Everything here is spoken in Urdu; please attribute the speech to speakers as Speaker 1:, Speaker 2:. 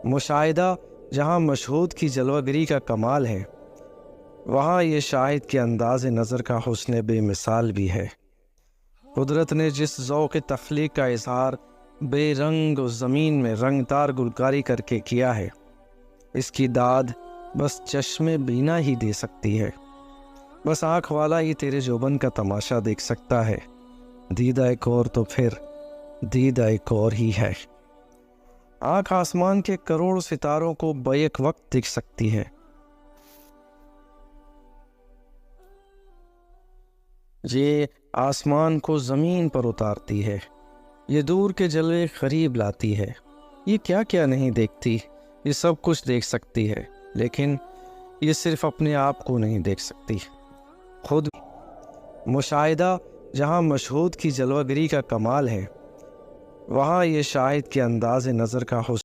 Speaker 1: مشاہدہ جہاں مشہود کی جلوہ گری کا کمال ہے، وہاں یہ شاہد کے انداز نظر کا حسن بے مثال بھی ہے۔ قدرت نے جس ذوق تخلیق کا اظہار بے رنگ و زمین میں رنگ دار گلکاری کر کے کیا ہے، اس کی داد بس چشم بینا ہی دے سکتی ہے۔ بس آنکھ والا ہی تیرے جوبن کا تماشا دیکھ سکتا ہے۔ دیدہ ایک اور تو پھر دیدہ ایک اور ہی ہے۔ آنکھ آسمان کے کروڑ ستاروں کو بیک وقت دیکھ سکتی ہے۔ یہ آسمان کو زمین پر اتارتی ہے، یہ دور کے جلوے قریب لاتی ہے۔ یہ کیا کیا نہیں دیکھتی، یہ سب کچھ دیکھ سکتی ہے، لیکن یہ صرف اپنے آپ کو نہیں دیکھ سکتی، خود۔ مشاہدہ جہاں مشہود کی جلوہ گری کا کمال ہے، وہاں یہ شاہد کے انداز نظر کا حسن